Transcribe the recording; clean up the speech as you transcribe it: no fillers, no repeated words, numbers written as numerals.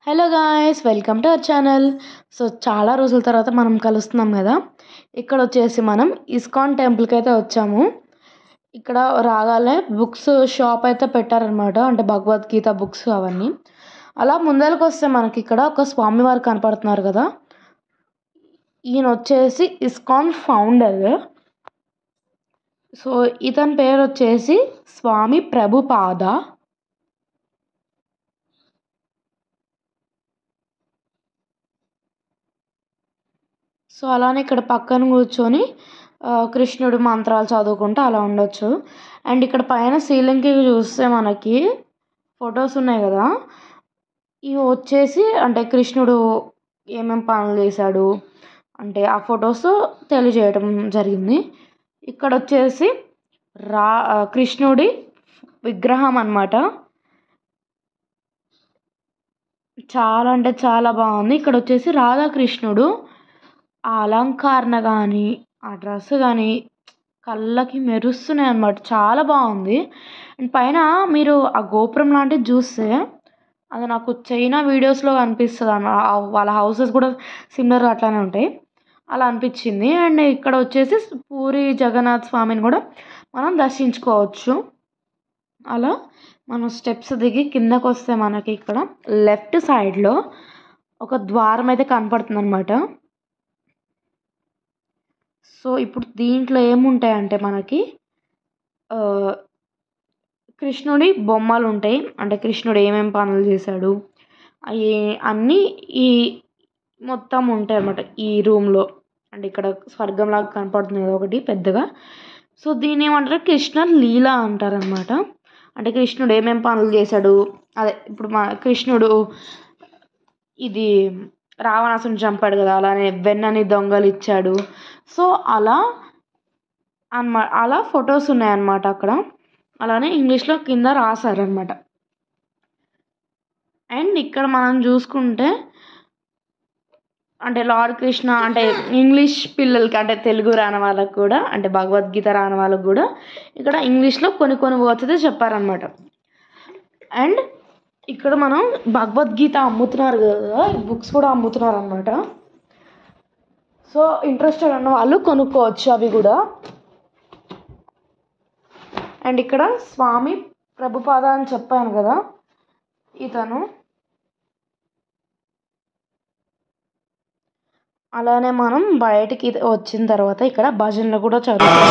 Hello guys, welcome to our channel. So చాలా రోజుల తర్వాత మనం కలుస్తున్నాం కదా. ఇక్కడ వచ్చేసి మనం ఇస్కాన్ టెంపుల్కి అయితే వచ్చాము. ఇక్కడ రాగానే బుక్స్ షాప్ అయితే పెట్టారనమాట, అంటే భగవద్గీత బుక్స్ అవన్నీ. అలా ముందరకు వస్తే మనకి ఇక్కడ ఒక స్వామివారు కనపడుతున్నారు కదా. ఈయన వచ్చేసి ఇస్కాన్ ఫౌండర్. సో ఇతని పేరు వచ్చేసి స్వామి ప్రభుపాద. సో అలానే ఇక్కడ పక్కన కూర్చొని కృష్ణుడు మంత్రాలు చదువుకుంటూ అలా ఉండొచ్చు. అండ్ ఇక్కడ పైన సీలింగ్కి చూస్తే మనకి ఫొటోస్ ఉన్నాయి కదా. ఇవి వచ్చేసి అంటే కృష్ణుడు ఏమేమి పనులు చేశాడు అంటే ఆ ఫొటోస్ తెలియజేయటం జరిగింది. ఇక్కడ వచ్చేసి కృష్ణుడి విగ్రహం అన్నమాట. చాలా అంటే చాలా బాగుంది. ఇక్కడ వచ్చేసి రాధాకృష్ణుడు ఆ అలంకరణ కానీ ఆ డ్రెస్ కానీ కళ్ళకి మెరుస్తున్నాయి అన్నమాట. చాలా బాగుంది. అండ్ పైన మీరు ఆ గోపురం లాంటిది చూస్తే అది నాకు చైనా వీడియోస్లో కనిపిస్తుంది అన్న. వాళ్ళ హౌసెస్ కూడా సిమిలర్ అట్లానే ఉంటాయి, అలా అనిపించింది. అండ్ ఇక్కడ వచ్చేసి పూరి జగన్నాథ్ స్వామిని కూడా మనం దర్శించుకోవచ్చు. అలా మనం స్టెప్స్ దిగి కిందకు వస్తే మనకి ఇక్కడ లెఫ్ట్ సైడ్లో ఒక ద్వారం అయితే కనపడుతుంది అనమాట. సో ఇప్పుడు దీంట్లో ఏముంటాయంటే మనకి కృష్ణుడి బొమ్మలు ఉంటాయి, అంటే కృష్ణుడు ఏమేమి పనులు చేశాడు అవి అన్నీ ఈ మొత్తం ఉంటాయి అన్నమాట ఈ రూమ్లో. అంటే ఇక్కడ స్వర్గంలాగా కనపడుతుంది కదా ఒకటి పెద్దగా. సో దీని ఏమంటారు, కృష్ణ లీల అంటారనమాట. అంటే కృష్ణుడు ఏమేమి పనులు చేశాడు, అదే ఇప్పుడు మా కృష్ణుడు ఇది రావణాసుని చంపాడు కదా, అలానే వెన్నని దొంగలు ఇచ్చాడు. సో అలా అలా ఫొటోస్ ఉన్నాయన్నమాట అక్కడ. అలానే ఇంగ్లీష్లో కింద రాశారనమాట. అండ్ ఇక్కడ మనం చూసుకుంటే అంటే లార్డ్ కృష్ణ అంటే ఇంగ్లీష్ పిల్లలకి అంటే తెలుగు రాని వాళ్ళకి కూడా అంటే భగవద్గీత రాని వాళ్ళకి కూడా ఇక్కడ ఇంగ్లీష్లో కొన్ని వర్డ్స్ అయితే చెప్పారనమాట. అండ్ ఇక్కడ మనం భగవద్గీత అమ్ముతున్నారు కదా, బుక్స్ కూడా అమ్ముతున్నారు అనమాట. సో ఇంట్రెస్టెడ్ ఉన్న వాళ్ళు కొనుక్కోవచ్చు అవి కూడా. అండ్ ఇక్కడ స్వామి ప్రభుపాద అని చెప్పాను కదా, ఇతను. అలానే మనం బయటికి వచ్చిన తర్వాత ఇక్కడ భజనలు కూడా చదువుతాం.